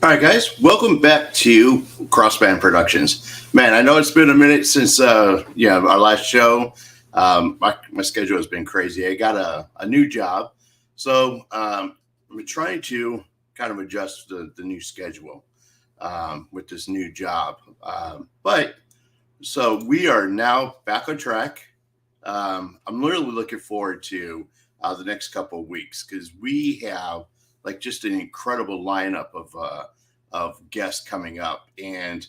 All right, guys, welcome back to Crossman Productions. Man, I know it's been a minute since our last show. My schedule has been crazy. I got a new job, so I'm trying to kind of adjust the new schedule with this new job. But so we are now back on track. I'm literally looking forward to the next couple of weeks because we have like just an incredible lineup of guests coming up, and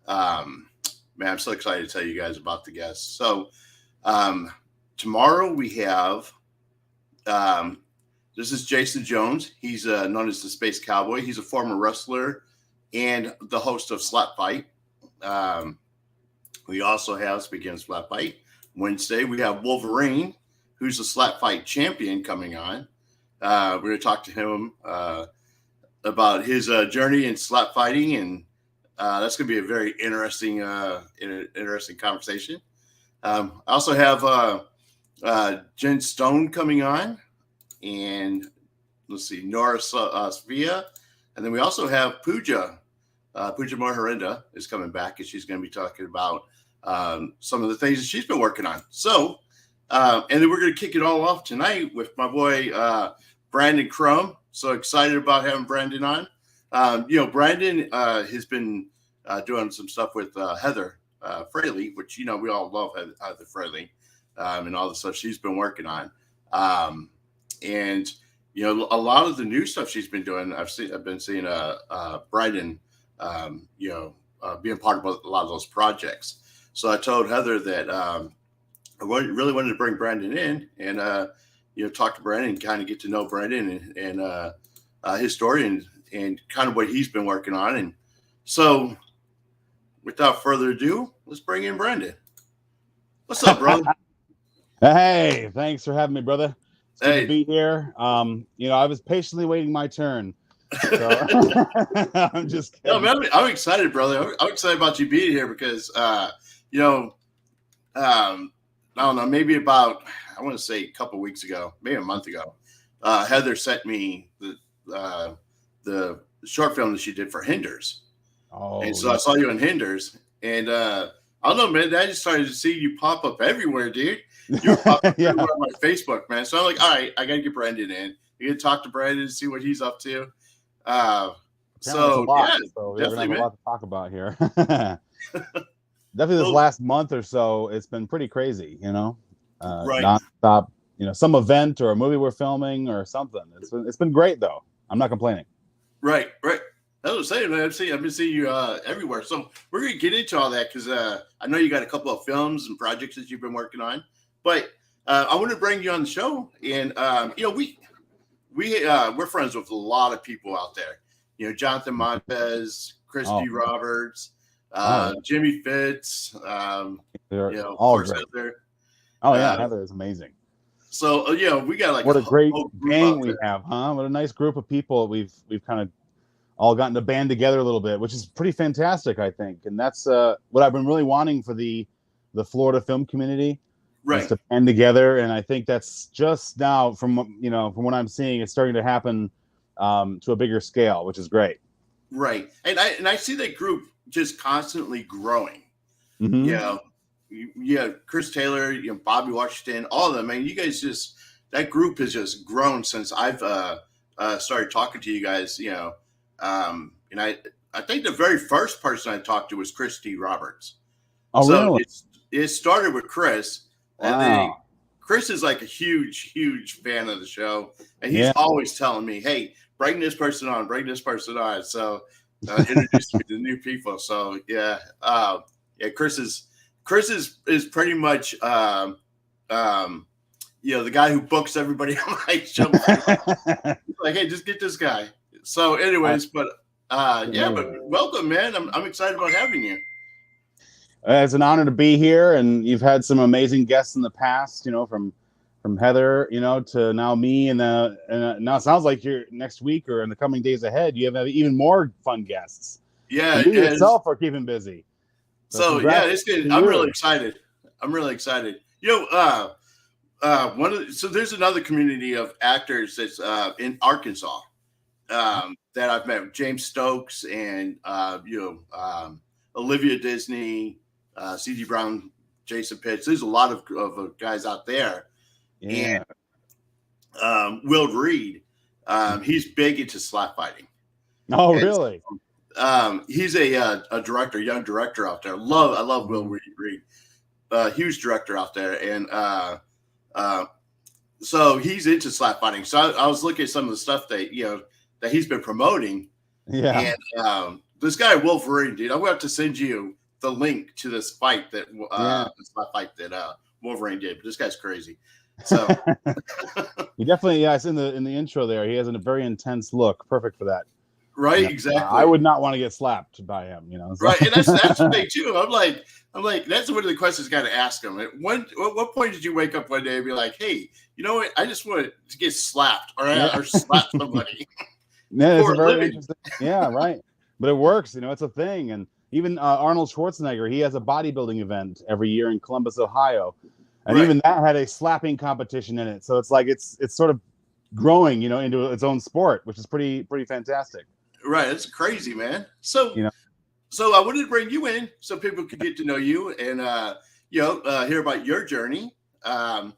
man, I'm so excited to tell you guys about the guests. So um, tomorrow we have this is Jason Jones. He's known as the Space Cowboy. He's a former wrestler and the host of Slap Fight. Um, we also have, speaking of Slap Fight, Wednesday we have Wolverine, who's the Slap Fight champion, coming on. We're going to talk to him about his journey in slap fighting, and that's going to be a very interesting conversation. I also have Jen Stone coming on, and let's see, Nora Svia, and then we also have Pooja. Pooja Maharenda is coming back, and she's going to be talking about some of the things that she's been working on. So, and then we're going to kick it all off tonight with my boy Brandon Krum. So excited about having Brandon on. Brandon has been doing some stuff with Heather Fraley, which we all love Heather Fraley and all the stuff she's been working on. And a lot of the new stuff she's been doing, I've been seeing Brandon, being part of a lot of those projects. So I told Heather that I really wanted to bring Brandon in and talk to Brandon and kind of get to know Brandon and his story and kind of what he's been working on. And so, without further ado, let's bring in Brandon. What's up, brother? Hey, thanks for having me, brother. It's good to be here. I was patiently waiting my turn. So I'm just kidding. No, man, I'm excited, brother. I'm excited about you being here because, I don't know, maybe about, I want to say a couple of weeks ago, maybe a month ago, Heather sent me the short film that she did for Hinders. Oh, and so I saw you in Hinders, and I don't know, man, I just started to see you pop up everywhere, dude. You were popping up everywhere on my Facebook, man. So I'm like, all right, I got to get Brandon in. You got to talk to Brandon and see what he's up to. So we're gonna have a lot to talk about here. Definitely this last month or so, it's been pretty crazy, right. Nonstop, some event or a movie we're filming or something. It's been great though. I'm not complaining. Right. I was saying, man, I've been seeing you everywhere. So we're gonna get into all that because I know you got a couple of films and projects that you've been working on. But I want to bring you on the show, and we're friends with a lot of people out there. Jonathan Montez, Christy Roberts, Jimmy Fitz. They're all great. Heather. Oh yeah, Heather is amazing. So we got like what a great gang we have, huh? What a nice group of people. We've kind of all gotten to band together a little bit, which is pretty fantastic, I think. And that's what I've been really wanting for the Florida film community. Right. Is to band together, and I think that's just now from what I'm seeing, it's starting to happen to a bigger scale, which is great. Right, and I see that group just constantly growing. Mm-hmm. Chris Taylor, Bobby Washington, all of them. I mean, you guys that group has just grown since I've started talking to you guys. And I think the very first person I talked to was Christy Roberts. Oh, so really? It started with Chris. Wow. And then Chris is like a huge, huge fan of the show. And he's always telling me, hey, bring this person on. So introduce me to new people. So, Chris is pretty much, the guy who books everybody on my show. Like, hey, just get this guy. So anyways, but welcome, man. I'm excited about having you. It's an honor to be here, and you've had some amazing guests in the past, from Heather, to now me, and now it sounds like you're next week or in the coming days ahead, you have even more fun guests. Yeah, and you yourself are keeping busy. So it's good. I'm really excited. So there's another community of actors that's in Arkansas, that I've met, James Stokes and Olivia Disney, C.G. Brown, Jason Pitts. There's a lot of guys out there, Yeah. and Will Reed. He's big into slap fighting. Oh, And really? he's a director, young director out there. I love Will Reed, huge director out there, and so he's into slap fighting. So I was looking at some of the stuff that he's been promoting. Yeah. And this guy Wolverine, dude, I'm going to have to send you the link to this fight that this fight that Wolverine did. But this guy's crazy. So he definitely, it's in the intro there. He has a very intense look, perfect for that. Right, You know, exactly. I would not want to get slapped by him, so. Right, and that's the thing too. I'm like, that's one of the questions got to ask him. At what point did you wake up one day and be like, hey, you know what? I just want to get slapped or slap somebody. Yeah, it's a very interesting. Yeah, right. But it works, it's a thing. And even Arnold Schwarzenegger, he has a bodybuilding event every year in Columbus, Ohio, and even that had a slapping competition in it. So it's like it's sort of growing, into its own sport, which is pretty fantastic. Right, it's crazy, man. So I wanted to bring you in so people could get to know you and hear about your journey.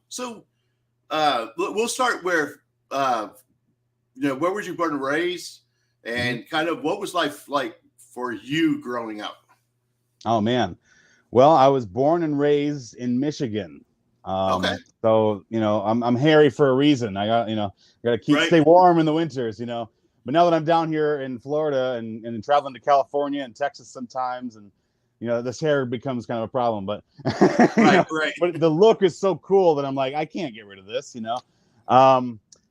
So we'll start where where was you born and raised, and kind of what was life like for you growing up? Oh man, well, I was born and raised in Michigan. Okay. So I'm hairy for a reason. I got to stay warm in the winters. But now that I'm down here in Florida and traveling to California and Texas sometimes, and this hair becomes kind of a problem. But right. But the look is so cool that I'm like, I can't get rid of this.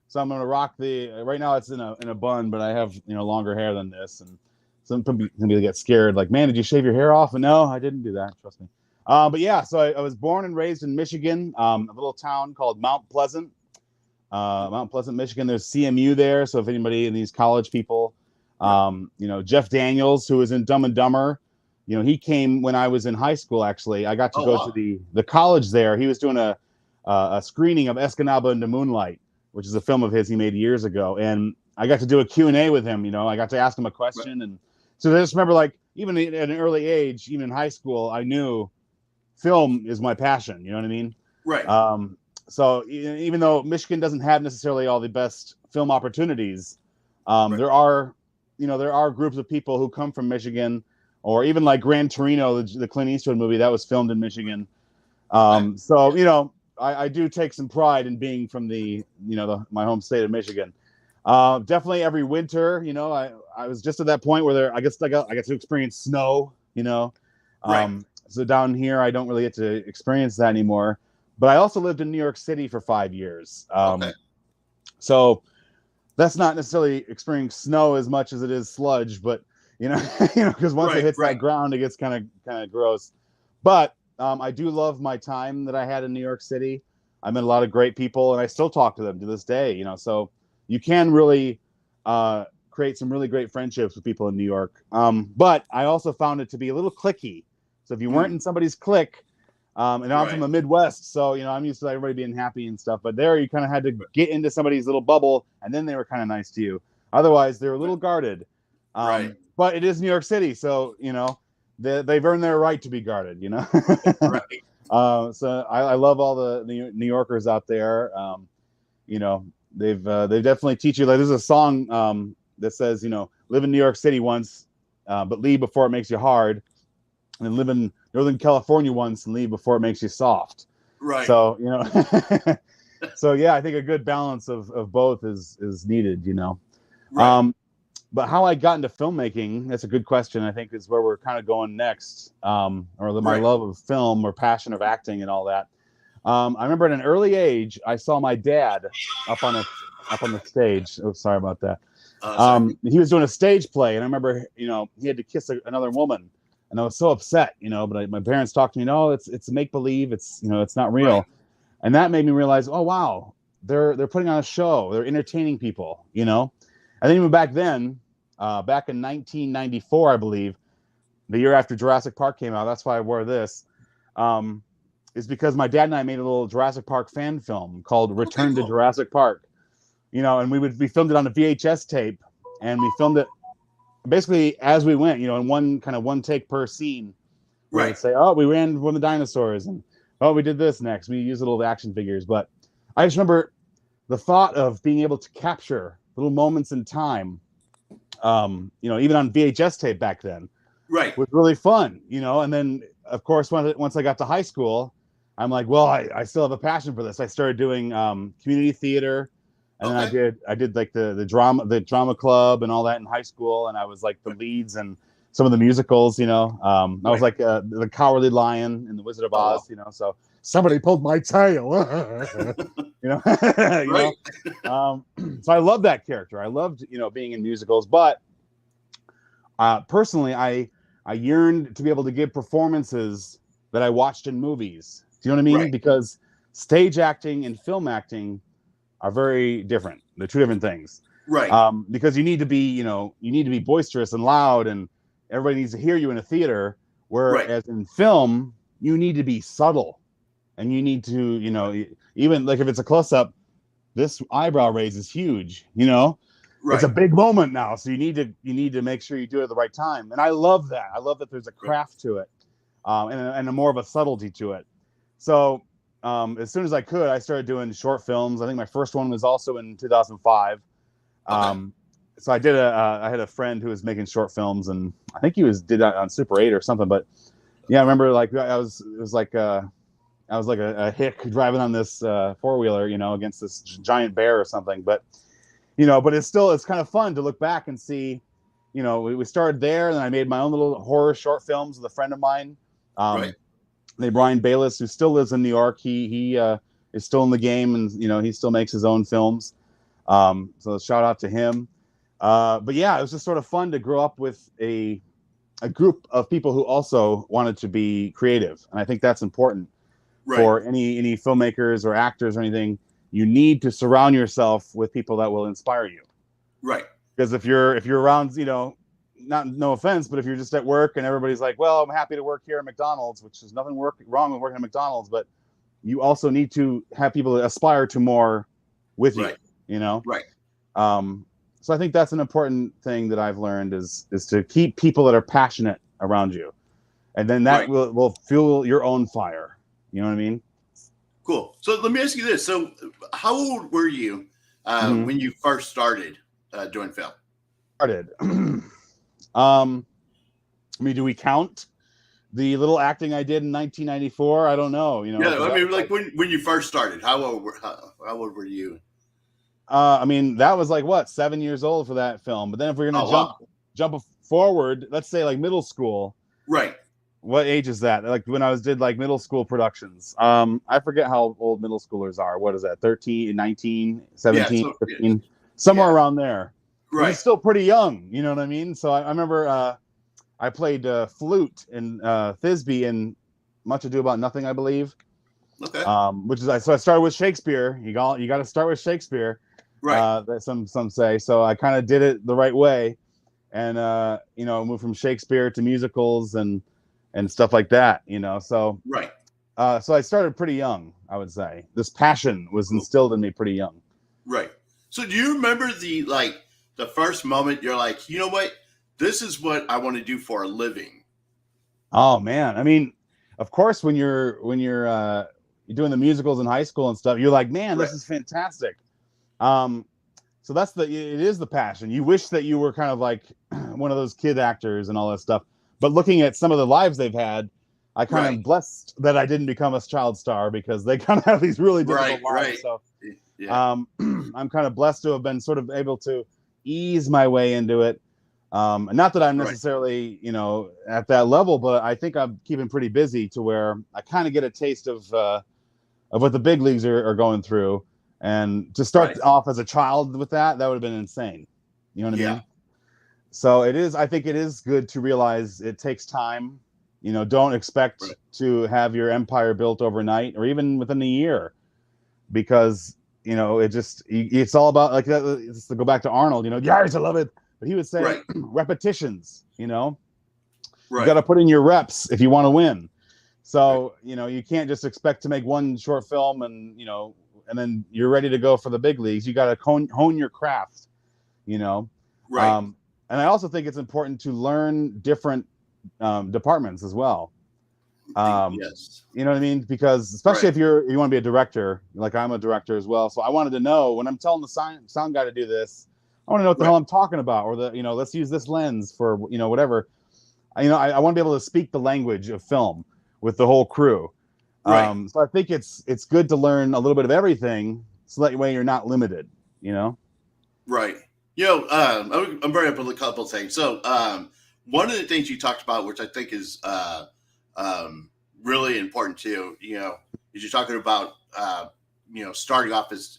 So I'm gonna rock right now it's in a bun, but I have longer hair than this, and some people get scared, like, man, did you shave your hair off? And no, I didn't do that. Trust me. But yeah, so I was born and raised in Michigan, a little town called Mount Pleasant. Michigan. There's CMU there. So if anybody in these college people, Jeff Daniels, who was in Dumb and Dumber, he came when I was in high school. Actually, I got to go to the college there. He was doing a screening of Escanaba into Moonlight, which is a film of his he made years ago, and I got to do a Q&A with him. I got to ask him a question, and so I just remember, like, even at an early age, even in high school, I knew film is my passion. You know what I mean? Right. So even though Michigan doesn't have necessarily all the best film opportunities, there are groups of people who come from Michigan, or even like Gran Torino, the Clint Eastwood movie that was filmed in Michigan. So I do take some pride in being from my home state of Michigan. Definitely every winter, I was just at that point where I got to experience snow. So down here, I don't really get to experience that anymore. But I also lived in New York City for 5 years. So that's not necessarily experiencing snow as much as it is sludge, but because once it hits that ground, it gets kind of gross. But I do love my time that I had in New York City. I met a lot of great people, and I still talk to them to this day. So you can really create some really great friendships with people in New York. But I also found it to be a little cliquey. So if you weren't in somebody's clique, and I'm from the Midwest, so I'm used to everybody being happy and stuff. But there, you kind of had to get into somebody's little bubble, and then they were kind of nice to you. Otherwise, they're a little guarded. But it is New York City, so they've earned their right to be guarded. So I love all the New Yorkers out there. They've definitely teach you. Like, there's a song that says, live in New York City once, but leave before it makes you hard. And live in Northern California once and leave before it makes you soft. Right. So, so yeah, I think a good balance of both is needed, Right. But how I got into filmmaking, that's a good question. I think is where we're kind of going next. Or my love of film or passion of acting and all that. I remember at an early age, I saw my dad up on the stage. Oh, sorry about that. He was doing a stage play, and I remember, he had to kiss another woman. And I was so upset, but my parents talked to me, no, it's make believe. It's, it's not real. Right. And that made me realize, oh, wow, they're putting on a show. They're entertaining people, And then even back then, back in 1994, I believe, the year after Jurassic Park came out, that's why I wore this, is because my dad and I made a little Jurassic Park fan film called Return to Jurassic Park, and we filmed it on a VHS tape. and we filmed it basically as we went, in one take per scene. Where Right. We'd say, oh, we ran one of the dinosaurs, and oh, we did this next. We used little action figures, but I just remember the thought of being able to capture little moments in time, even on VHS tape back then, Right. was really fun, And then, of course, once I got to high school, I'm like, well, I still have a passion for this. I started doing community theater, and then I did like the drama club and all that in high school, and I was like the leads and some of the musicals, I was like the Cowardly Lion in The Wizard of Oz, So somebody pulled my tail, Right. So I love that character. I loved being in musicals, but personally, I yearned to be able to give performances that I watched in movies. Do you know what I mean? Right. Because stage acting and film acting are very different. They're two different things. Right. Because you need to be boisterous and loud, and everybody needs to hear you in a theater. Whereas in film, you need to be subtle, and you need to, even like if it's a close up, this eyebrow raise is huge. It's a big moment now, so you need to make sure you do it at the right time. And I love that. I love that there's a craft to it, and a more of a subtlety to it. So as soon as I could, I started doing short films. I think my first one was also in 2005. So I had a friend who was making short films, and I think he did that on Super 8 or something. But yeah, I remember like I was like a hick driving on this 4-wheeler, against this giant bear or something. But but it's kind of fun to look back and see, we started there, and then I made my own little horror short films with a friend of mine. Named Brian Bayless, who still lives in New York. He is still in the game, and he still makes his own films. So shout out to him. But yeah, it was just sort of fun to grow up with a group of people who also wanted to be creative, and I think that's important for any filmmakers or actors or anything. You need to surround yourself with people that will inspire you. Right. Because if you're around, no offense, but if you're just at work and everybody's like, well, I'm happy to work here at McDonald's, which is nothing wrong with working at McDonald's, but you also need to have people that aspire to more with you, Right. So I think that's an important thing that I've learned is to keep people that are passionate around you. And then that will fuel your own fire. You know what I mean? Cool. So let me ask you this. So how old were you when you first started doing film? Do we count the little acting I did in 1994? I don't know. Yeah, I mean, like when you first started, how old were you? That was like what, 7 years old for that film. But then if we're gonna jump forward, let's say like middle school. Right. What age is that? Like when I did like middle school productions. I forget how old middle schoolers are. What is that? 13, 19, 17, 15, somewhere around there. Right. It's still pretty young. You know what I mean? So I remember I played flute in Thisbe in Much Ado About Nothing, I believe. Okay. So I started with Shakespeare. You got to start with Shakespeare. Right. That some say. So I kind of did it the right way, and moved from Shakespeare to musicals and stuff like that. So right. So I started pretty young. I would say this passion was instilled in me pretty young. Right. So do you remember the first moment you're like, you know what, this is what I want to do for a living? Oh man, I mean, of course, when you're doing the musicals in high school and stuff, you're like, man, this is fantastic. So it is the passion. You wish that you were kind of like one of those kid actors and all that stuff. But looking at some of the lives they've had, I kind of blessed that I didn't become a child star, because they kind of have these really difficult lives. So I'm kind of blessed to have been sort of able to ease my way into it. Not that I'm necessarily, at that level, but I think I'm keeping pretty busy to where I kind of get a taste of what the big leagues are going through. And to start off as a child with that would have been insane. You know what I mean? So I think it is good to realize it takes time. Don't expect to have your empire built overnight or even within a year, because, it's all about, like, just to go back to Arnold, Yars, I love it. But he would say repetitions, you got to put in your reps if you want to win. So, you can't just expect to make one short film and then you're ready to go for the big leagues. You got to hone your craft, Right. And I also think it's important to learn different departments as well. Yes. You know what I mean? Because especially Right. if you want to be a director, like I'm a director as well. So I wanted to know when I'm telling the sound guy to do this, I want to know what the Right. hell I'm talking about, or let's use this lens for whatever. I want to be able to speak the language of film with the whole crew. Right. So I think it's good to learn a little bit of everything, so that way you're not limited. You know. Right. I'm bringing up a couple of things. So, one of the things you talked about, which I think is really important too, is you're talking about, starting off as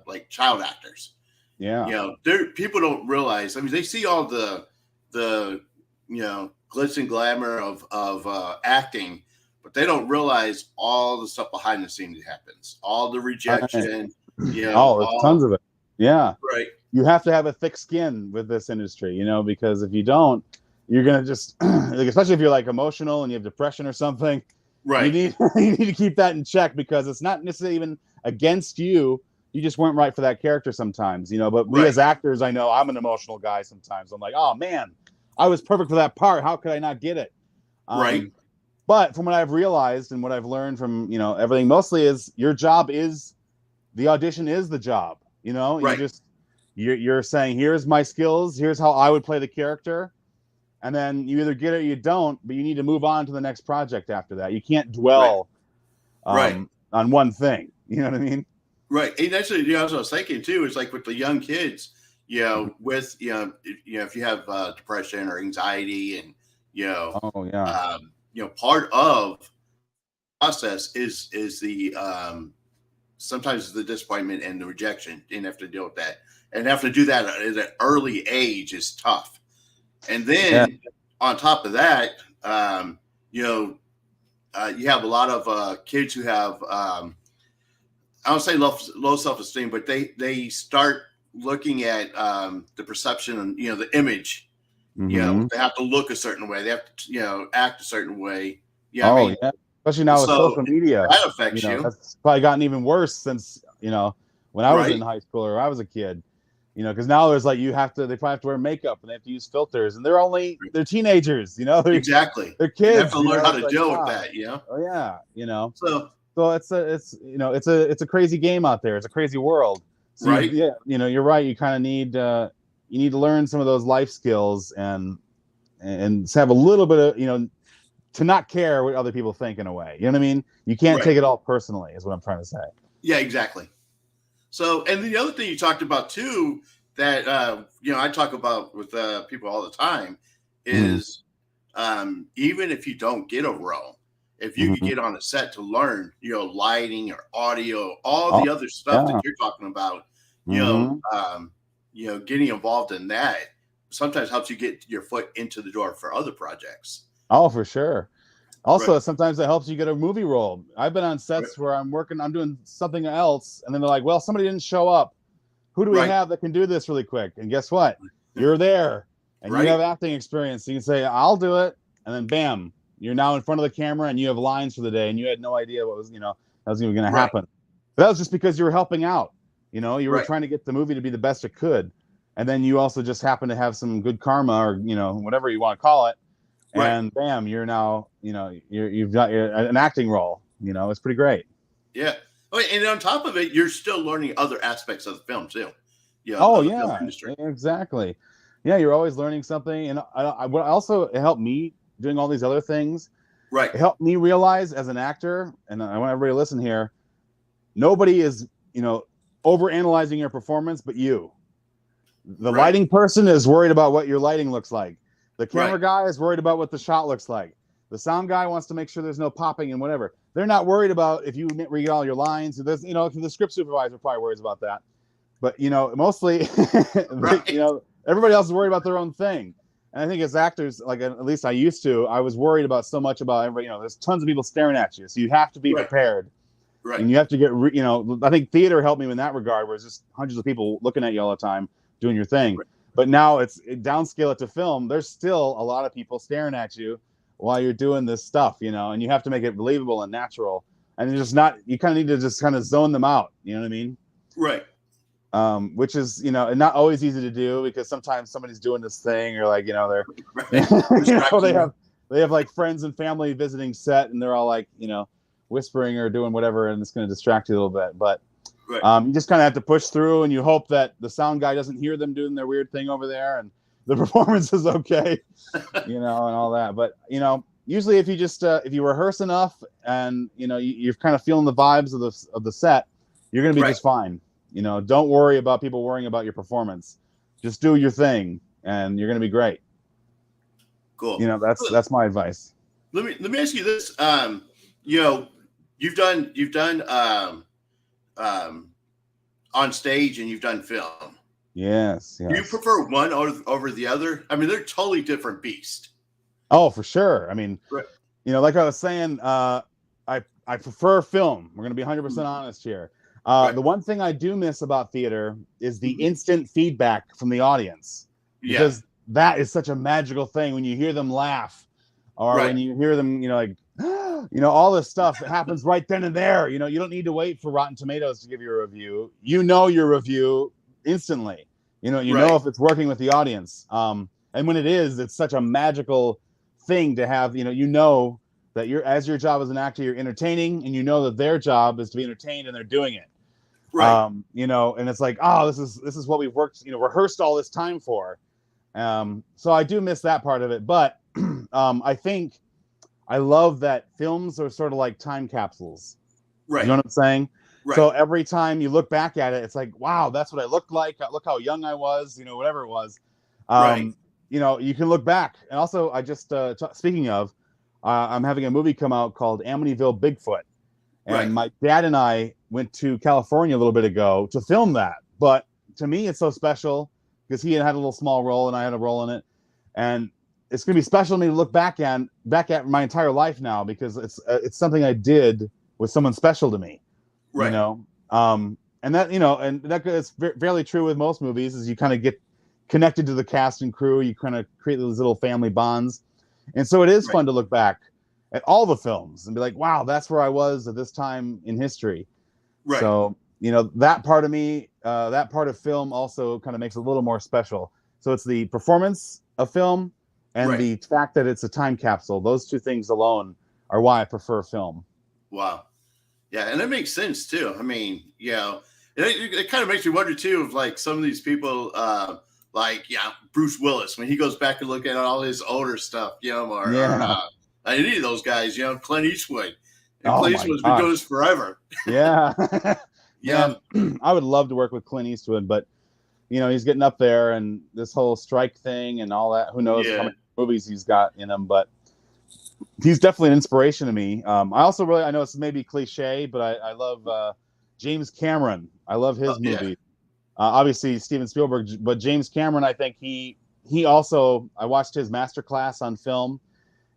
like child actors. Yeah. People don't realize. I mean, they see all the glitz and glamour of acting, but they don't realize all the stuff behind the scenes that happens, all the rejection. Oh, there's tons All of it. Yeah. right. You have to have a thick skin with this industry, because if you don't, you're gonna just like, especially if you're like emotional and you have depression or something, you Right. need you need to keep that in check, because it's not necessarily even against you. You just weren't right for that character sometimes, But we Right. as actors, I know I'm an emotional guy sometimes. I'm like, oh man, I was perfect for that part. How could I not get it? Right. But from what I've realized and what I've learned from everything, mostly is your job is the audition is the job. Right. You're saying, here's my skills, here's how I would play the character, and then you either get it or you don't, but you need to move on to the next project after that. You can't dwell Right. on one thing. You know what I mean? Right. And actually, as I was thinking too, is like with the young kids, with if you have depression or anxiety, and Oh yeah. part of the process is the sometimes the disappointment and the rejection, and have to deal with that, and have to do that at an early age is tough. And Yeah. then on top of that, you have a lot of kids who have I don't say low self esteem, but they start looking at the perception and the image. Mm-hmm. They have to look a certain way. They have to act a certain way. I Oh mean, yeah. Especially now with so social media, that affects you, that's probably gotten even worse since when I was in right? high school or I was a kid. Because now there's like they probably have to wear makeup and they have to use filters, and they're teenagers. Exactly. They're And they have kids. to learn how It's to like, deal with wow. that. Oh yeah. So So it's a crazy game out there. It's a crazy world. So right, you're right. You kind of need you need to learn some of those life skills and have a little bit of to not care what other people think in a way. You know what I mean? You can't right. take it all personally, is what I'm trying to say. Yeah, exactly. So, and the other thing you talked about too, that I talk about with people all the time, Mm-hmm. is even if you don't get a role, if you could Mm-hmm. get on a set to learn, lighting or audio, all Oh the other stuff that yeah. you're talking about, Mm-hmm. getting involved in that sometimes helps you get your foot into the door for other projects. Oh, for sure. Right. Also, sometimes it helps you get a movie role. I've been on Right. sets where I'm doing something else, and then they're like, "Well, somebody didn't show up. Who do we Right. have that can do this really quick?" And guess what? You're there, and you Right. have acting experience. So you can say, "I'll do it," and then bam, you're now in front of the camera, and you have lines for the day, and you had no idea what was that was even going to Right. happen. But that was just because you were helping out. You were Right. trying to get the movie to be the best it could, and then you also just happen to have some good karma, or whatever you want to call it, Right. and bam, you're now you've got an acting role. It's pretty great. Yeah. Oh, and on top of it, you're still learning other aspects of the film too. Oh Of the film yeah, industry. exactly. Yeah, you're always learning something, and what also it helped me doing all these other things. Right. It helped me realize as an actor, and I want everybody to listen here. Nobody is over analyzing your performance, but you. The Right. lighting person is worried about what your lighting looks like. The camera Right. guy is worried about what the shot looks like. The sound guy wants to make sure there's no popping and whatever. They're not worried about if you read all your lines. There's, the script supervisor probably worries about that. But mostly, Right. everybody else is worried about their own thing. And I think as actors, like at least I used to, I was worried about so much about everybody. There's tons of people staring at you, so you have to be Right. prepared, Right. and you have to get. I think theater helped me in that regard, where it's just hundreds of people looking at you all the time doing your thing. Right. But now downscale it to film. There's still a lot of people staring at you while you're doing this stuff, and you have to make it believable and natural. And it's just not. You kind of need to just kind of zone them out. You know what I mean? Right. which is, not always easy to do because sometimes somebody's doing this thing or like, they're, Right. they have like friends and family visiting set and they're all like, whispering or doing whatever, and it's going to distract you a little bit. But Right. you just kind of have to push through, and you hope that the sound guy doesn't hear them doing their weird thing over there, and the performance is okay, and all that. But usually if you just if you rehearse enough, and you're kind of feeling the vibes of the set, you're going to be Right. just fine. Don't worry about people worrying about your performance. Just do your thing, and you're going to be great. Cool. That's my advice. Let me ask you this. You've done on stage and you've done film. Yes. Do you prefer one over the other? I mean, they're totally different beasts. Oh, for sure. I mean, Right. Like I was saying, I prefer film. We're going to be 100% honest here. Right. The one thing I do miss about theater is the instant feedback from the audience, because that is such a magical thing when you hear them laugh, or when you hear them, like, all this stuff happens right then and there. You don't need to wait for Rotten Tomatoes to give you a review. Your review instantly. You know if it's working with the audience. And when it is, it's such a magical thing to have. That as your job as an actor, you're entertaining, and that their job is to be entertained, and they're doing it. Right. And it's like, oh, this is what we've worked, rehearsed all this time for. So I do miss that part of it, but I think I love that films are sort of like time capsules. Right. You know what I'm saying? Right. So every time you look back at it, it's like, wow, that's what I looked like. Look how young I was, whatever it was. You can look back. And also, I just, speaking of, I'm having a movie come out called Amityville Bigfoot. And my dad and I went to California a little bit ago to film that. But to me, it's so special because he had a little small role and I had a role in it. And it's going to be special to me to look back at my entire life now, because it's something I did with someone special to me. Right. And that, and that is fairly true with most movies, is you kind of get connected to the cast and crew. You kind of create those little family bonds. And so it is fun to look back at all the films and be like, wow, that's where I was at this time in history. Right. So, that part of me, that part of film also kind of makes it a little more special. So it's the performance of film and the fact that it's a time capsule. Those two things alone are why I prefer film. Wow. Yeah. And that makes sense too. I mean, it kind of makes me wonder too, of like some of these people, Bruce Willis, when he goes back and look at all his older stuff, or any of those guys, Clint Eastwood. And Clint Eastwood's been doing this forever. Yeah. Yeah. I would love to work with Clint Eastwood, but he's getting up there, and this whole strike thing and all that, who knows how many movies he's got in him, but he's definitely an inspiration to me. I also I know it's maybe cliche, but I love James Cameron. I love his movies. Obviously Steven Spielberg, but James Cameron, I think he also, I watched his masterclass on film,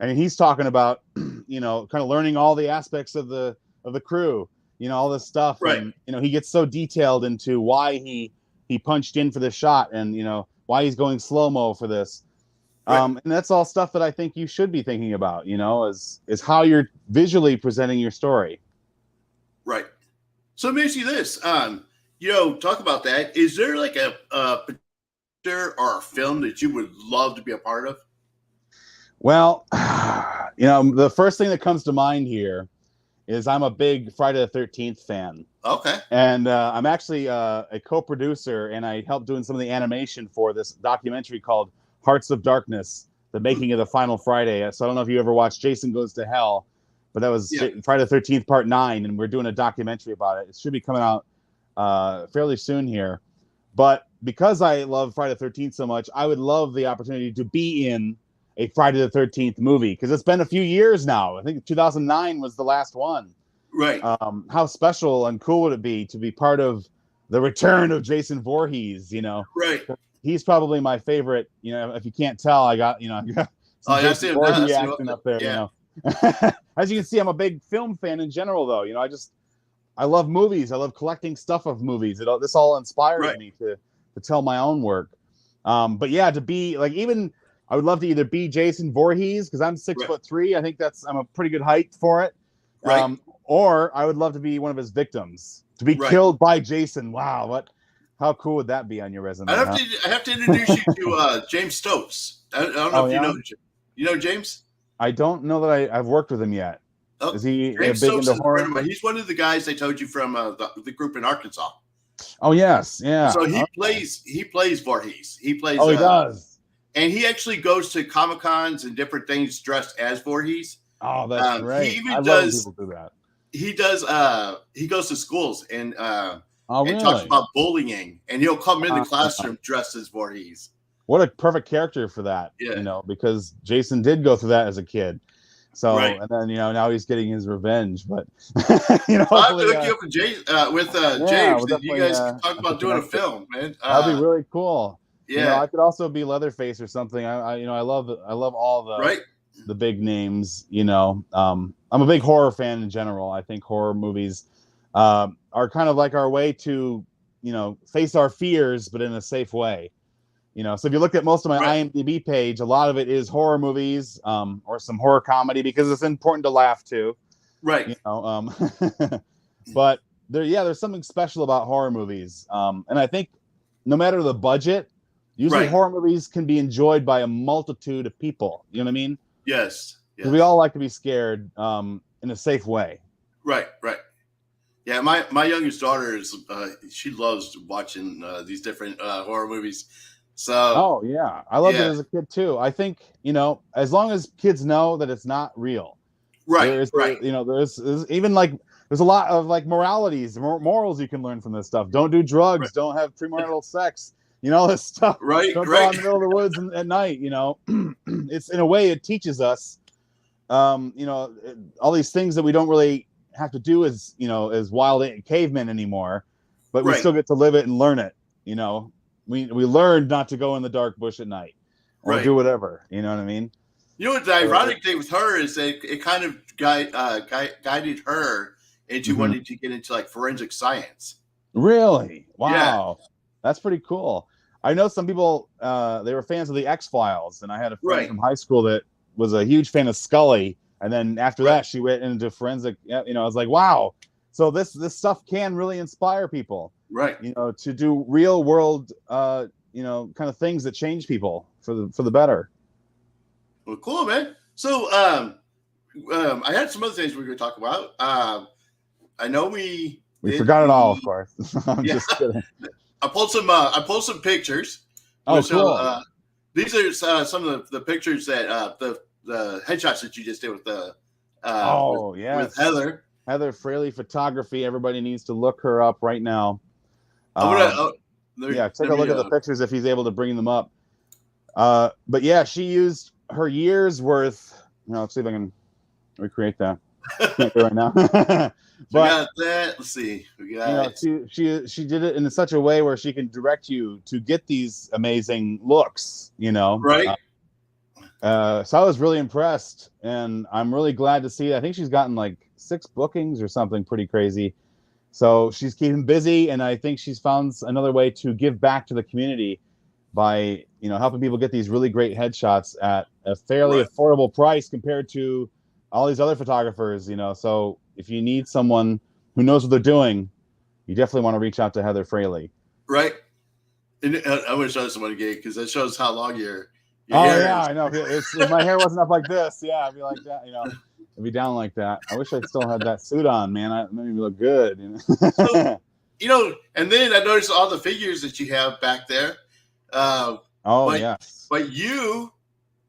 and he's talking about, kind of learning all the aspects of the crew, all this stuff. Right. And, he gets so detailed into why he punched in for this shot, and, why he's going slow-mo for this. Right. And that's all stuff that I think you should be thinking about, is how you're visually presenting your story. Right. So let me ask you this, talk about that. Is there like a picture or a film that you would love to be a part of? Well, the first thing that comes to mind here is I'm a big Friday the 13th fan. Okay. And I'm actually a co-producer, and I helped doing some of the animation for this documentary called Hearts of Darkness, the making of the final Friday. So I don't know if you ever watched Jason Goes to Hell, but that was Friday the 13th part 9, and we're doing a documentary about it. It should be coming out fairly soon here. But because I love Friday the 13th so much, I would love the opportunity to be in a Friday the 13th movie, because it's been a few years now. I think 2009 was the last one. Right. How special and cool would it be to be part of the return of Jason Voorhees? Right. He's probably my favorite. If you can't tell, I got some Jason Voorhees action up there. Yeah. As you can see, I'm a big film fan in general, though. I love movies. I love collecting stuff of movies. This all inspires me to tell my own work. But yeah, to be like, even I would love to either be Jason Voorhees, because I'm 6'3". I think I'm a pretty good height for it. Right. Or I would love to be one of his victims, to be killed by Jason. Wow, what How cool would that be on your resume? I have to introduce you to James Stokes. I don't know Oh if yeah. you know James. I don't know that I've worked with him yet. Oh, Is he James big Stokes into is a friend horror? of mine. He's one of the guys I told you from the group in Arkansas. Oh yes, yeah. So Okay. he plays Voorhees. He plays Oh, he does. and he actually goes to Comic Cons and different things dressed as Voorhees. Oh, that's He great. I even love when people do that. he goes to schools Oh, and talks really? about bullying, and he'll come in the Uh, classroom dressed as Voorhees. what a perfect character for that, Yeah. because Jason did go through that as a kid. So, Right. and then, now he's getting his revenge, but, So I have to hopefully, hook you up with James, yeah, James, we'll and you definitely guys can talk have to about doing a connect it. film, man. That'd be really cool. Yeah. I could also be Leatherface or something. I love all Right. the big names. I'm a big horror fan in general. I think horror movies are kind of like our way to, face our fears, but in a safe way. So if you look at most of my Right. IMDb page, a lot of it is horror movies, or some horror comedy, because it's important to laugh too. Right. But there's something special about horror movies. And I think no matter the budget, usually Right. horror movies can be enjoyed by a multitude of people. You know what I mean? Yes. Because we all like to be scared in a safe way. Right. Right. Yeah, my youngest daughter is she loves watching these different horror movies. So Oh yeah, I loved it as a kid too. I think as long as kids know that it's not real, right, there is right, there's even there's a lot of moralities, morals you can learn from this stuff. Don't do drugs. Right. Don't have premarital sex. This stuff. Right, Don't go right. out in the middle of the woods at night. It's in a way it teaches us, all these things that we don't really have to do as wild cavemen anymore, but we Right. still get to live it and learn it. We learned not to go in the dark bush at night or Right. do whatever. You know what I mean? You know what the ironic thing with her is that it kind of guided her into Mhm. wanting to get into forensic science. Really? Wow. Yeah. That's pretty cool. I know some people, they were fans of the X-Files, and I had a friend Right. from high school that was a huge fan of Scully, and then after Right. that she went into forensic. I was like, wow. So this stuff can really inspire people, Right. to do real world, kind of things that change people for the better. Well, cool, man. So I had some other things we were going to talk about. I know we forgot it all, of course. I'm just kidding. I pulled some pictures. Oh, which, cool. These are some of the pictures that the headshots that you just did with the with Heather. Heather Fraley Photography. Everybody needs to look her up right now. Take a look at the pictures if he's able to bring them up. But yeah, she used her year's worth. Let's see if I can recreate that. Can't do it right now. But we got that. Let's see. We got she did it in such a way where she can direct you to get these amazing looks. Right. So I was really impressed, and I'm really glad to see. I think she's gotten 6 bookings or something pretty crazy. So she's keeping busy, and I think she's found another way to give back to the community by helping people get these really great headshots at a fairly affordable price compared to all these other photographers. So if you need someone who knows what they're doing, you definitely want to reach out to Heather Fraley. Right. And I want to show this one again because that shows how long your hair is. I know. If my hair wasn't up like this, I'd be like that. It'd be down like that. I wish I still had that suit on, man. It made me look good. So, and then I noticed all the figures that you have back there. Yes. But you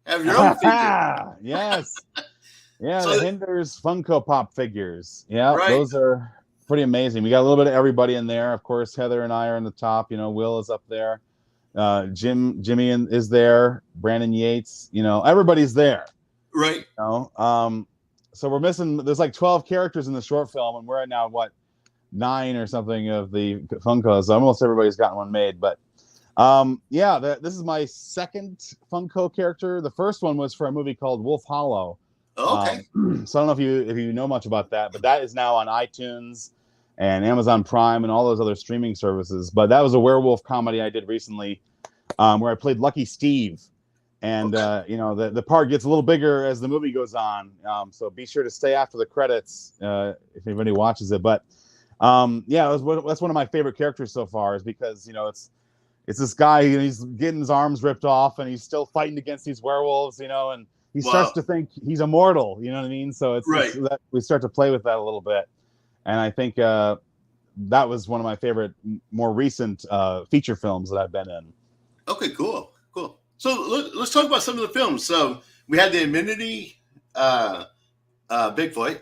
have your own figure. Yes. Yeah, So the Hinders Funko Pop figures. Yeah, Right. Those are pretty amazing. We got a little bit of everybody in there. Of course, Heather and I are in the top. Will is up there. Jimmy is there. Brandon Yates. Everybody's there. Right. So we're missing. There's 12 characters in the short film, and we're at now 9 or something of the Funkos. So almost everybody's gotten one made. But this is my second Funko character. The first one was for a movie called Wolf Hollow. Okay. So I don't know if you know much about that, but that is now on iTunes and Amazon Prime and all those other streaming services. But that was a werewolf comedy I did recently, where I played Lucky Steve, and the part gets a little bigger as the movie goes on. So be sure to stay after the credits if anybody watches it. But Yeah, that's one of my favorite characters so far, is because it's this guy, he's getting his arms ripped off, and he's still fighting against these werewolves, and he starts Wow. to think he's immortal. You know what I mean? So it's Right. that we start to play with that a little bit, and I think that was one of my favorite, more recent feature films that I've been in. Okay, cool. Cool. So let's talk about some of the films. So we had the Amenity Bigfoot.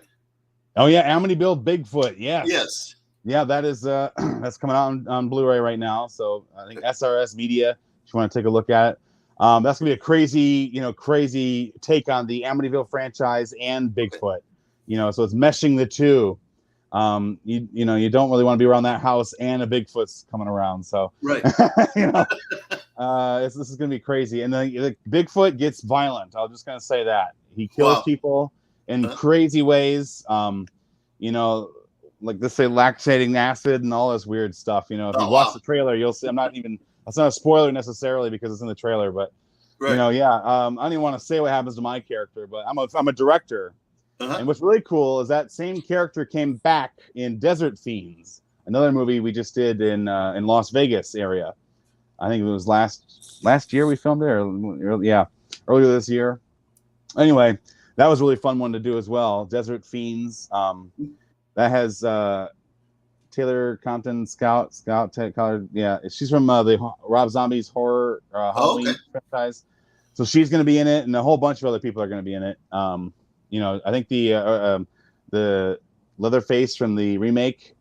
Oh yeah, Amityville Bigfoot. Yes. Yes. Yeah, that is that's coming out on Blu-ray right now. So I think SRS Media, if you want to take a look at it. That's gonna be a crazy take on the Amityville franchise and Bigfoot. So it's meshing the two. You don't really want to be around that house and a Bigfoot's coming around. So Right. this is gonna be crazy. And then the Bigfoot gets violent. I'm just gonna say that he kills people in crazy ways. Like they say, lactating acid and all this weird stuff. If you watch the trailer, you'll see. That's not a spoiler necessarily because it's in the trailer, but I don't even want to say what happens to my character, but I'm a director. And what's really cool is that same character came back in Desert Fiends, another movie we just did in Las Vegas area. I think it was last year we filmed it, earlier this year. Anyway, that was a really fun one to do as well. Desert Fiends. That has Taylor Compton, Scout Taylor. Yeah, she's from the Rob Zombie's horror Halloween franchise. So she's going to be in it, and a whole bunch of other people are going to be in it. I think the Leatherface from the remake,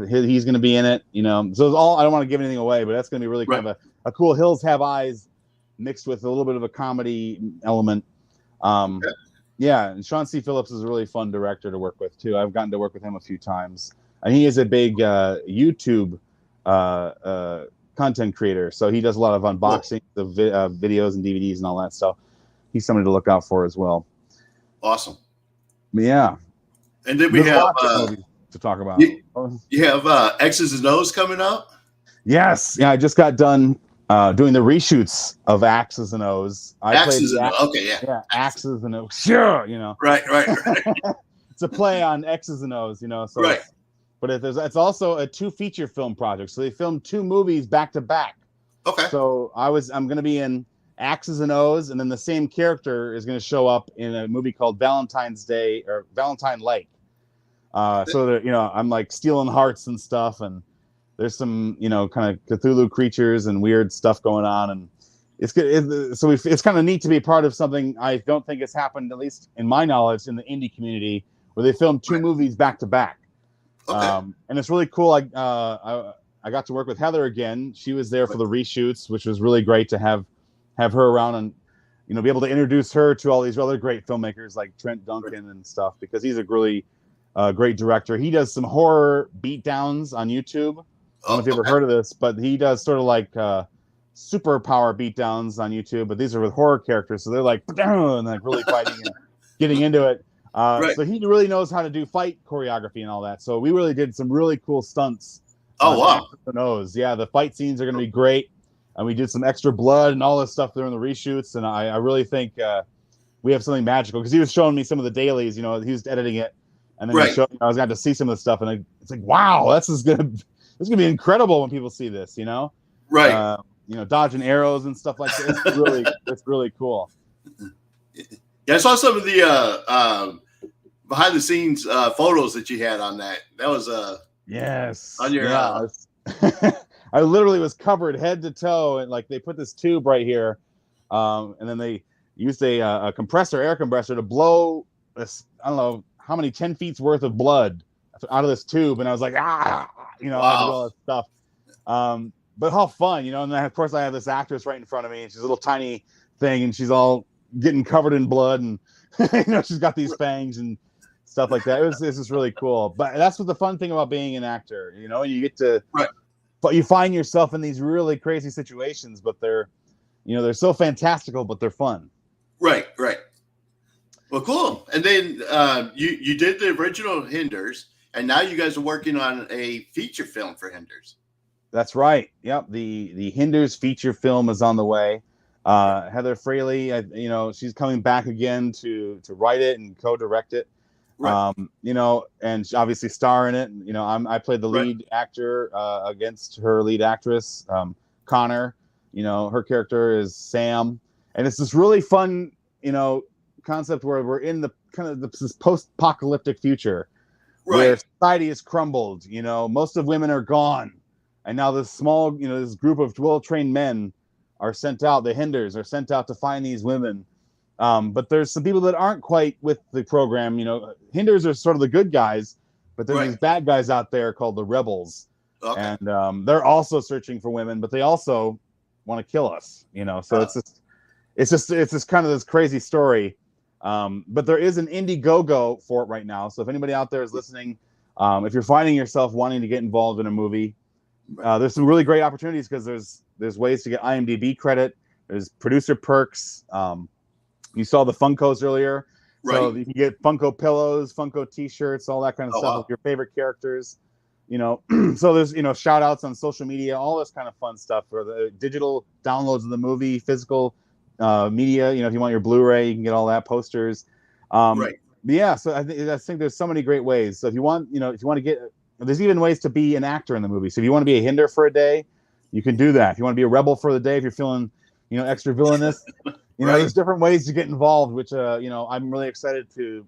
he's going to be in it. So it's all. I don't want to give anything away, but that's going to be really kind of a cool Hills Have Eyes mixed with a little bit of a comedy element. Yeah, and Sean C. Phillips is a really fun director to work with too. I've gotten to work with him a few times, and he is a big YouTube content creator. So he does a lot of unboxing of videos and DVDs and all that stuff. He's somebody to look out for as well. Awesome. Yeah. And then we have to talk about. You have X's and O's coming out. Yes. Yeah, I just got done doing the reshoots of Axes and O's. Axes and O's. Okay, yeah. Yeah, Axes and O's. Sure, Right. It's a play on X's and O's, So right. But it's also a 2 feature film project. So they filmed 2 movies back to back. Okay. So I'm going to be in Axes and O's, and then the same character is going to show up in a movie called Valentine's Day or Valentine Lake. So that I'm like stealing hearts and stuff, and there's some kind of Cthulhu creatures and weird stuff going on, and it's good. So it's kind of neat to be part of something I don't think has happened, at least in my knowledge, in the indie community, where they filmed 2 movies back to back. Okay. And it's really cool. I got to work with Heather again. She was there for the reshoots, which was really great to have her around and be able to introduce her to all these other great filmmakers like Trent Duncan and stuff, because he's a really great director. He does some horror beatdowns on YouTube. I don't know if you've ever heard of this, but he does sort of like superpower beatdowns on YouTube, but these are with horror characters, so they're like and like really fighting and getting into it. So he really knows how to do fight choreography and all that. So we really did some really cool stunts. Wow. The nose. Yeah, the fight scenes are going to be great. And we did some extra blood and all this stuff during the reshoots. And I really think we have something magical, because he was showing me some of the dailies. He was editing it, and then he showed me, I was going to see some of the stuff, and it's like, wow, this is gonna be incredible when people see this. Right. Dodging arrows and stuff like that. It's really cool. Yeah, I saw some of the behind the scenes photos that you had on that. That was yes on your I literally was covered head to toe, and like they put this tube right here, and then they used a air compressor to blow this, I don't know how many 10 feet's worth of blood out of this tube, and I was like, I had to do all this stuff. But how fun, and then of course I have this actress right in front of me, and she's a little tiny thing, and she's all getting covered in blood, and she's got these fangs and stuff like that. This is really cool. But that's what the fun thing about being an actor, you get to, but you find yourself in these really crazy situations, but they're so fantastical, but they're fun. Right. Well, cool. And then you did the original Hinders, and now you guys are working on a feature film for Hinders. That's right. Yep. The Hinders feature film is on the way. Heather Fraley, she's coming back again to write it and co-direct it. Right. You know, and obviously star in it. You know, I played the Right. lead actor against her lead actress, Connor. You know, her character is Sam, and it's this really fun, you know, concept where we're in the kind of this post-apocalyptic future where Right. society has crumbled. You know, most of women are gone, and now this small, you know, this group of well-trained men are sent out. The Hinders are sent out to find these women. But there's some people that aren't quite with the program. You know, Hinders are sort of the good guys, but there's Right. these bad guys out there called the Rebels, Okay. and they're also searching for women, but they also want to kill us. You know, so it's just kind of this crazy story. But there is an Indiegogo for it right now. So if anybody out there is listening, if you're finding yourself wanting to get involved in a movie, there's some really great opportunities because there's ways to get IMDb credit. There's producer perks. You saw the Funkos earlier, so Right. you can get Funko pillows, Funko T-shirts, all that kind of Oh, stuff wow. with your favorite characters. You know, so there's, you know, shout outs on social media, all this kind of fun stuff for the digital downloads of the movie, physical media. You know, if you want your Blu-ray, you can get all that, posters. Right. Yeah, so I think there's so many great ways. So if you want, you know, if you want to get, there's even ways to be an actor in the movie. So if you want to be a Hinder for a day, you can do that. If you want to be a rebel for the day, if you're feeling, you know, extra villainous, you know, Right. there's different ways to get involved, which you know, I'm really excited to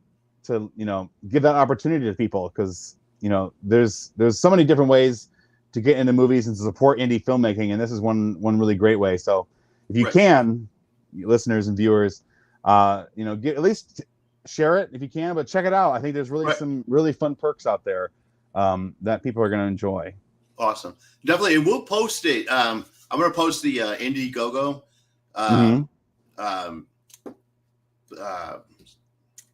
you know, give that opportunity to people because, you know, there's so many different ways to get into movies and to support indie filmmaking, and this is one really great way. So if you Right. can, listeners and viewers, you know, at least share it if you can, but check it out. I think there's really Right. some really fun perks out there that people are going to enjoy. Awesome. Definitely. And we'll post it. I'm going to post the Indiegogo Mhm. um, uh,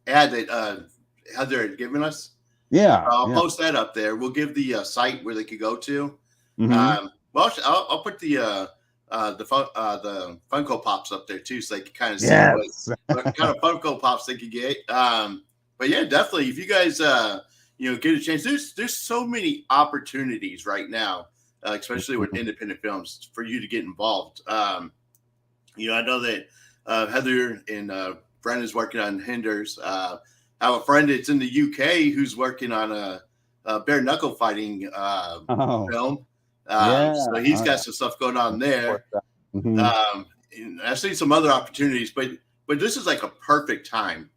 ad that Heather had given us. Yeah, I'll yeah. post that up there. We'll give the site where they could go to. Mhm. Well, I'll put the Funko Pops up there too, so they can kind of see Yes. what kind of Funko Pops they could get. But yeah, definitely, if you guys you know, get a chance, there's so many opportunities right now, especially with independent films, for you to get involved. You know, I know that Heather and Brandon's working on Hinders. I have a friend that's in the UK who's working on a bare knuckle fighting Oh, film. yeah. So he's got some stuff going on there. Mhm. And I've seen some other opportunities, but this is like a perfect time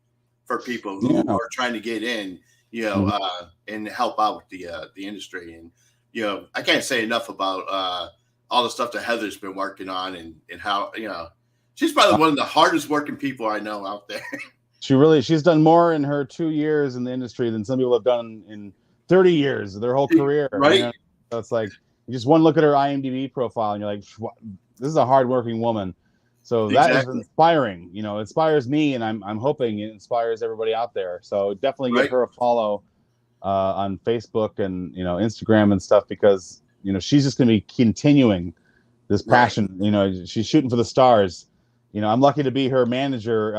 for people who Yeah. are trying to get in, you know, Mhm. and help out with the industry. And you know, I can't say enough about all the stuff that Heather's been working on and how, you know, she's probably one of the hardest working people I know out there. She's done more in her 2 years in the industry than some people have done in 30 years of their whole career. You Right? know, so it's like just one look at her IMDb profile and you're like, this is a hardworking woman. So that is Exactly. inspiring. You know, it inspires me, and I'm hoping it inspires everybody out there. So definitely give Right? her a follow on Facebook and, you know, Instagram and stuff, because, you know, she's just going to be continuing this Right. passion. You know, she's shooting for the stars. You know, I'm lucky to be her manager.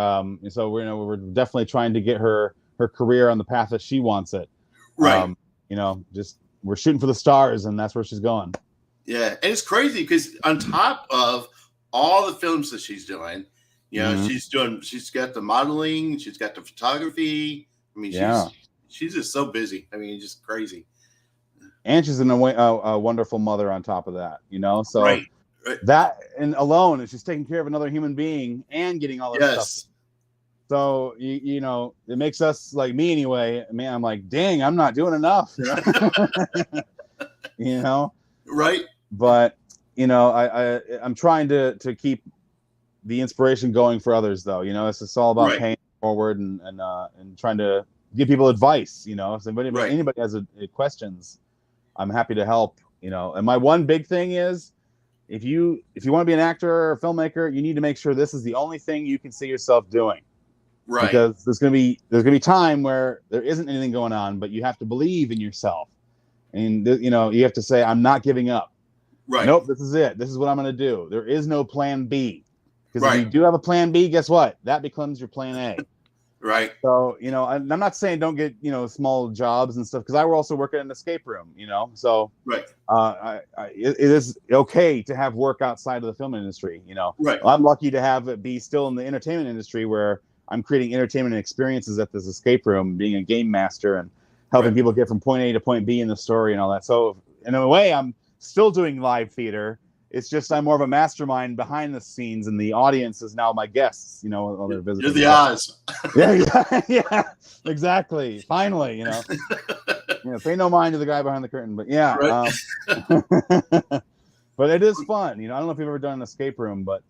So we're, you know, we're definitely trying to get her career on the path that she wants it. Right. You know, just we're shooting for the stars, and that's where she's going. Yeah. And it's crazy because on top of all the films that she's doing, you know, Mhm. she's got the modeling, she's got the photography. I mean, Yeah, she's just so busy. I mean, just crazy. and she's a wonderful mother on top of that. You know, so Right. Right. that and alone, and she's taking care of another human being and getting all this stuff. Yes. So you know, it makes us, like me anyway. Man, I'm like, dang, I'm not doing enough. You know, you know. Right. But you know, I'm trying to keep the inspiration going for others, though. You know, it's just all about Right. paying forward and trying to give people advice. You know, if Right. anybody has questions, I'm happy to help. You know, and my one big thing is, if you want to be an actor or a filmmaker, you need to make sure this is the only thing you can see yourself doing, Right. because there's gonna be time where there isn't anything going on, but you have to believe in yourself, and you know, you have to say, I'm not giving up. Right. Nope, this is it. This is what I'm going to do. There is no plan B. Because if Right. you do have a plan B, guess what? That becomes your plan A. Right. So, you know, I'm not saying don't get, you know, small jobs and stuff, because I were also working in an escape room, you know. So Right. it is okay to have work outside of the film industry, you know. Right. I'm lucky to have it be still in the entertainment industry, where I'm creating entertainment and experiences at this escape room, being a game master and helping people get from point A to point B in the story and all that. So in a way, I'm still doing live theater. It's just I'm more of a mastermind behind the scenes, and the audience is now my guests. While they're visiting. You're the Oz. Yeah, exactly. Finally, pay no mind to the guy behind the curtain. But yeah, but it is fun. I don't know if you've ever done an escape room, but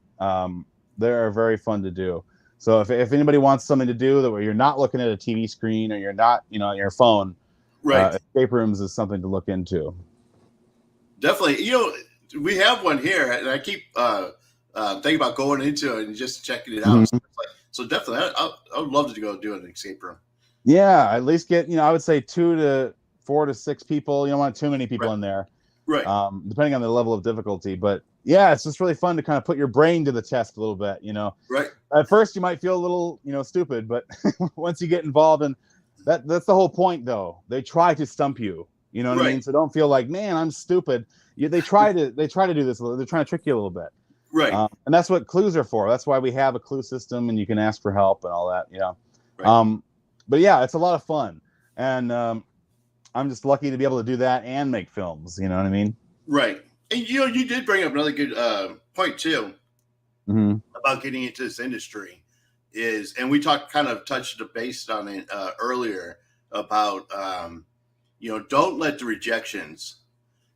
they are very fun to do. So if anybody wants something to do that where you're not looking at a TV screen or you're not, on your phone, escape rooms is something to look into. Definitely. We have one here, and I keep thinking about going into it and just checking it out. Mm-hmm. So definitely, I would love to go do an escape room. Yeah, at least get, I would say 2 to 4 to 6 people. You don't want too many people in there. Right. Depending on the level of difficulty. But yeah, it's just really fun to kind of put your brain to the test a little bit, Right. At first you might feel a little, stupid, but once you get involved, and that's the whole point though. They try to stump you. You know what I mean? So don't feel like, man, I'm stupid. They try to do this. They're trying to trick you a little bit. Right. And that's what clues are for. That's why we have a clue system, and you can ask for help and all that, Right. But yeah, it's a lot of fun. And I'm just lucky to be able to do that and make films. You know what I mean? Right. And you did bring up another good point too about getting into this industry and we touched the base on it earlier about don't let the rejections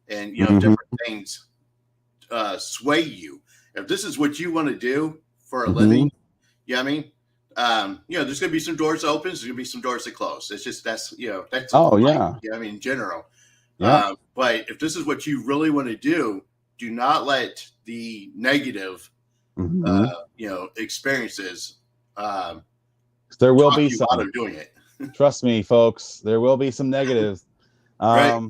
and different things sway you. If this is what you want to do for a living, there's going to be some doors open, there's going to be some doors that close. It's just that's in general. Yeah. But if this is what you really want to do not let the negative experiences there will be some while they're doing it. Trust me, folks, there will be some negatives. Right.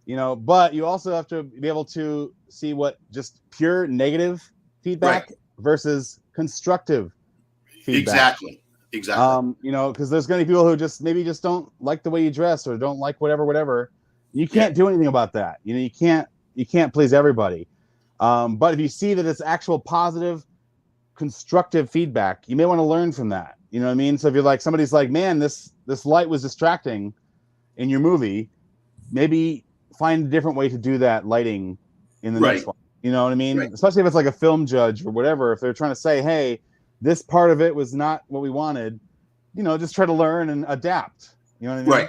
But you also have to be able to see what just pure negative feedback versus constructive feedback. Exactly. Because there's going to be people who just don't like the way you dress or don't like whatever. You can't do anything about that. You can't please everybody. But if you see that it's actual positive, constructive feedback, you may want to learn from that. You know what I mean? So if you're like, somebody's like, man, this light was distracting in your movie, maybe find a different way to do that lighting in the next one. You know what I mean? Right. Especially if it's like a film judge or whatever. If they're trying to say, hey, this part of it was not what we wanted, just try to learn and adapt. You know what I mean?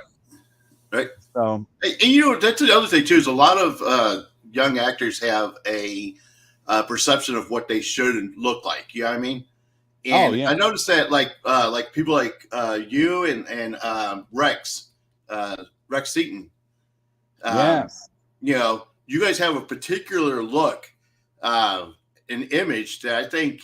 Right. So, and that's the other thing too, is a lot of young actors have a perception of what they should look like. You know what I mean? And I noticed that like people like you and Rex Seaton. Yes. You guys have a particular look, an image that I think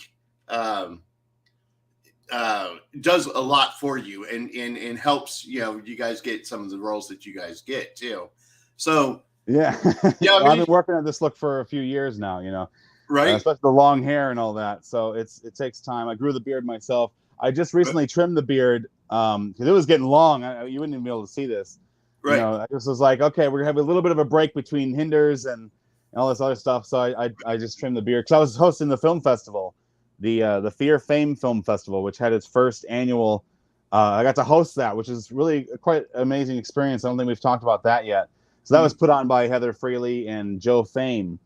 does a lot for you and helps you guys get some of the roles that you guys get too. So I've been working on this look for a few years now. Right. Especially the long hair and all that. So it takes time. I grew the beard myself. I just recently trimmed the beard because it was getting long. You wouldn't even be able to see this. Right. I just was like, okay, we're gonna have a little bit of a break between hinders and all this other stuff. So I just trimmed the beard because I was hosting the film festival, the Fear Fame Film Festival, which had its first annual. I got to host that, which is really quite an amazing experience. I don't think we've talked about that yet. So that was put on by Heather Freely and Joe Fame.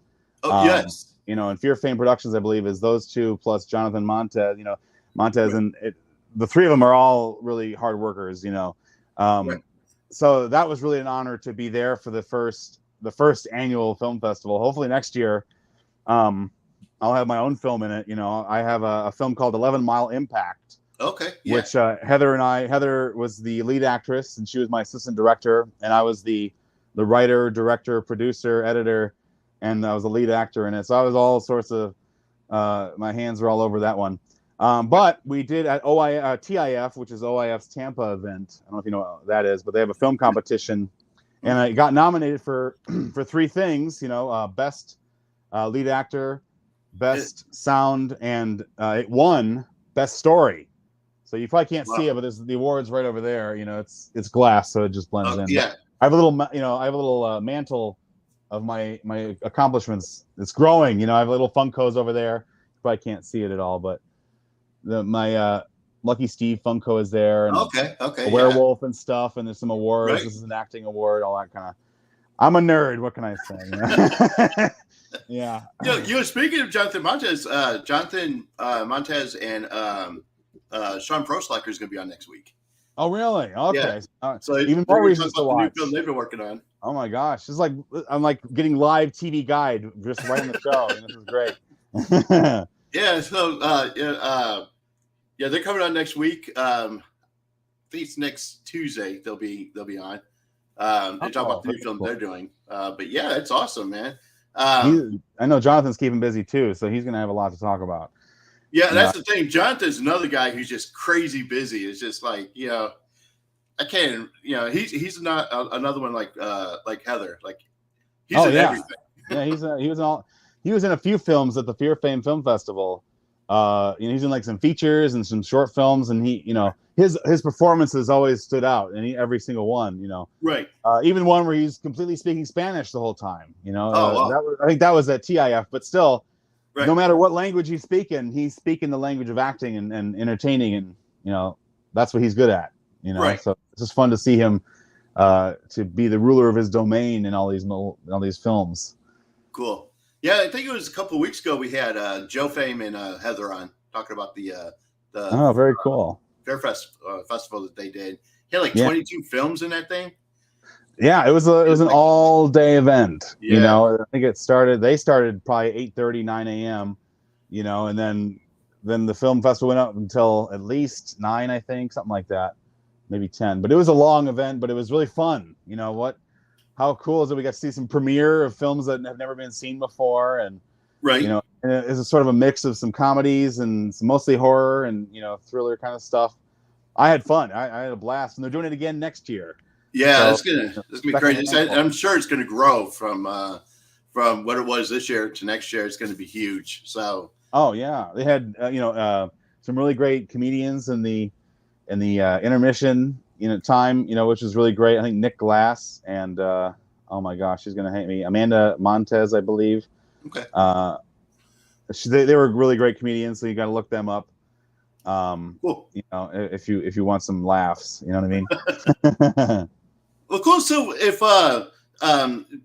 Oh, yes. And Fear Fame Productions, I believe, is those two plus Jonathan Montez. Montez and the three of them are all really hard workers. So that was really an honor to be there for the first annual film festival. Hopefully next year, I'll have my own film in it. I have a film called 11 Mile Impact. Okay. Yeah. Which Heather was the lead actress and she was my assistant director, and I was the writer, director, producer, editor, and I was the lead actor in it. So I was all sorts of, my hands were all over that one. But we did at TIF, which is OIF's Tampa event. I don't know if you know what that is, but they have a film competition. And I got nominated for 3 things, best lead actor, best sound, and it won best story. So you probably can't see it, but there's the awards right over there. It's glass, so it just blends in. Yeah. I have a little, mantle of my accomplishments. It's growing. I have little Funkos over there. You probably can't see it at all, but my Lucky Steve Funko is there, and Okay, a yeah, werewolf and stuff, and there's some awards. right. This is an acting award, all that kind of. I'm a nerd. What can I say? Yeah. Speaking of Jonathan Montez, Montez and Sean Proslacker is going to be on next week. Oh, really? Okay. Yeah. So Even they're more going to talk reasons to about the new watch. film they've been working on. Oh my gosh, it's like I'm like getting live TV guide just right in the show. And this is great. Yeah. So they're coming on next week. I think it's next Tuesday. They'll be on. They talk about the new film they're doing. But yeah, it's awesome, man. I know Jonathan's keeping busy too, so he's going to have a lot to talk about. Yeah, that's the thing. Jonathan's another guy who's just crazy busy. It's just like, I can't, he's not another one like Heather. Like he's in everything. Yeah, he was in a few films at the Fear Fame Film Festival. He's in like some features and some short films, and his performances always stood out, and every single one, Right. Even one where he's completely speaking Spanish the whole time. Wow. I think that was at TIF, but still, right. No matter what language he's speaking the language of acting and entertaining, and that's what he's good at. Right. So it's just fun to see him to be the ruler of his domain in all these films. Cool. Yeah, I think it was a couple of weeks ago we had Joe Fame and Heather on talking about the very cool Fairfest festival that they did. He had like 22 films in that thing. Yeah, it was an all day event. Yeah. I think they started probably 8:30, 9 a.m. And then the film festival went up until at least 9, I think, something like that, maybe 10. But it was a long event, but it was really fun. How cool is it? We got to see some premiere of films that have never been seen before, and right. And it's a sort of a mix of some comedies and some mostly horror and thriller kind of stuff. I had fun. I had a blast, and they're doing it again next year. Yeah, so, it's gonna be crazy. I'm sure it's gonna grow from what it was this year to next year. It's gonna be huge. So. Oh yeah, they had some really great comedians in the intermission time, which was really great. I think Nick Glass and oh my gosh, she's gonna hate me, Amanda Montez, I believe. Okay. They were really great comedians, so you got to look them up. Cool. If you want some laughs, you know what I mean. Well, cool. So if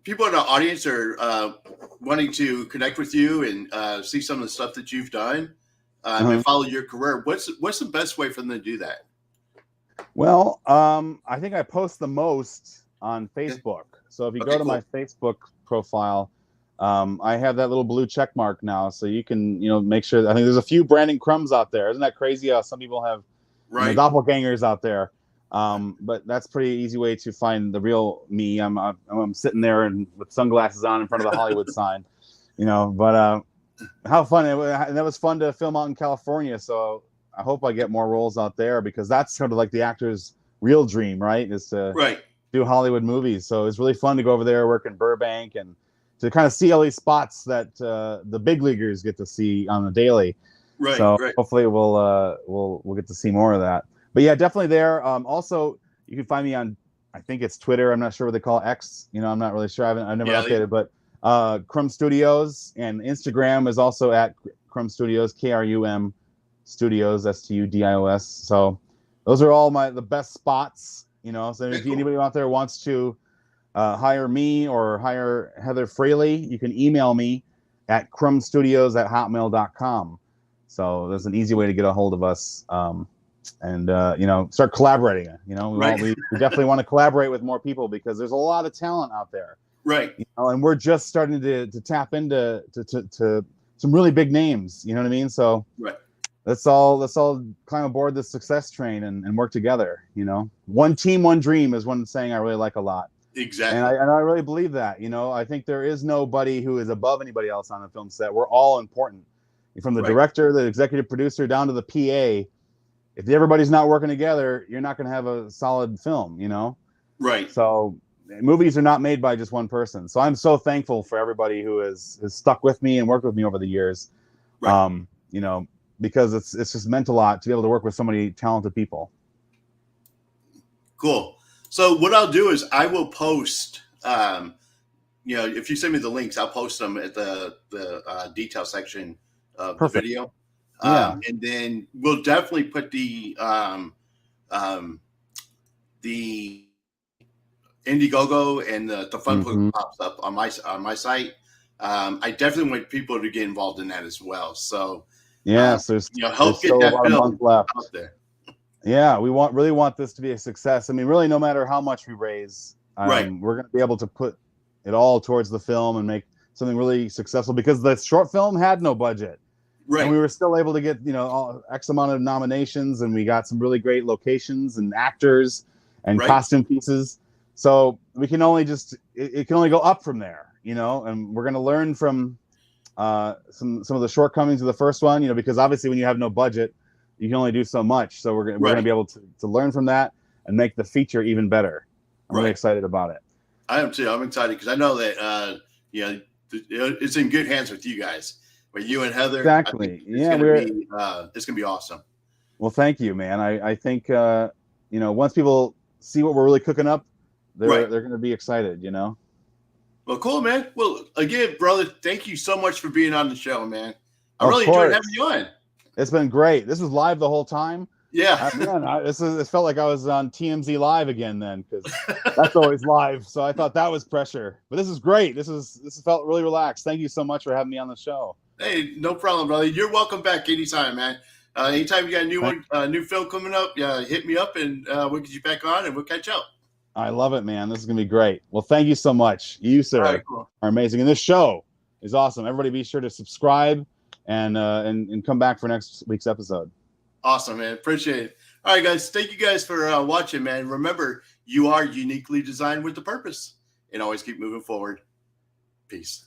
people in the audience are wanting to connect with you and see some of the stuff that you've done and follow your career, what's the best way for them to do that? Well, I think I post the most on Facebook. So if you go to my Facebook profile, I have that little blue check mark now, so you can make sure. I think there's a few Brandon Krums out there. Isn't that crazy how some people have doppelgangers out there? But that's pretty easy way to find the real me. I'm sitting there and with sunglasses on in front of the Hollywood sign, But how fun! That was fun to film out in California. So I hope I get more roles out there, because that's sort of like the actor's real dream, right? Is to do Hollywood movies. So it's really fun to go over there, work in Burbank, and to kind of see all these spots that the big leaguers get to see on the daily. Right. So hopefully we'll get to see more of that. But yeah, definitely there. Also, you can find me on, I think it's Twitter. I'm not sure what they call X. I'm not really sure. I've never updated, but Krum Studios, and Instagram is also at Krum Studios, KRUM Studios, STUDIOS. So those are all the best spots. So if anybody out there wants to hire me or hire Heather Fraley, you can email me at krumstudios@hotmail.com. So there's an easy way to get a hold of us. And start collaborating. We definitely want to collaborate with more people, because there's a lot of talent out there, right? And we're just starting to tap into to some really big names. You know what I mean? So let's all climb aboard this success train and work together. One team, one dream is one saying I really like a lot. Exactly. And I really believe that. I think there is nobody who is above anybody else on the film set. We're all important, from the director, the executive producer, down to the PA. If everybody's not working together, you're not going to have a solid film, Right. So movies are not made by just one person. So I'm so thankful for everybody who has stuck with me and worked with me over the years. Right. Because it's just meant a lot to be able to work with so many talented people. Cool. So what I'll do is I will post, if you send me the links, I'll post them at the detail section of the video. Yeah. And then we'll definitely put the Indiegogo and the fun Mhm. pops up on my site. I definitely want people to get involved in that as well. So Yes, there's help get still that about a film month left. out there. Yeah, we really want this to be a success. I mean, really, no matter how much we raise, Right. we're going to be able to put it all towards the film and make something really successful, because the short film had no budget, and Right. we were still able to get X amount of nominations, and we got some really great locations and actors and Right. costume pieces. So we can only it can only go up from there, and we're going to learn from some of the shortcomings of the first one, because obviously when you have no budget, you can only do so much. So we're going to be able to learn from that and make the feature even better. I'm really excited about it. I am too. I'm excited because I know that it's in good hands with you guys. With you and Heather, Exactly. I think it's gonna be awesome. Well, thank you, man. I think once people see what we're really cooking up, they're going to be excited. Well, cool, man. Well, again, brother, thank you so much for being on the show, man. I Of really enjoyed having you on. It's been great. This was live the whole time. Yeah. It felt like I was on TMZ Live again then, because that's always live. So I thought that was pressure. But this is great. This felt really relaxed. Thank you so much for having me on the show. Hey, no problem, brother. You're welcome back anytime, man. Anytime you got a new film coming up, hit me up and we'll get you back on and we'll catch up. I love it, man. This is gonna be great. Well, thank you so much. You, sir, are amazing, and this show is awesome. Everybody, be sure to subscribe and come back for next week's episode. Awesome, man. Appreciate it. All right, guys. Thank you guys for watching, man. Remember, you are uniquely designed with a purpose, and always keep moving forward. Peace.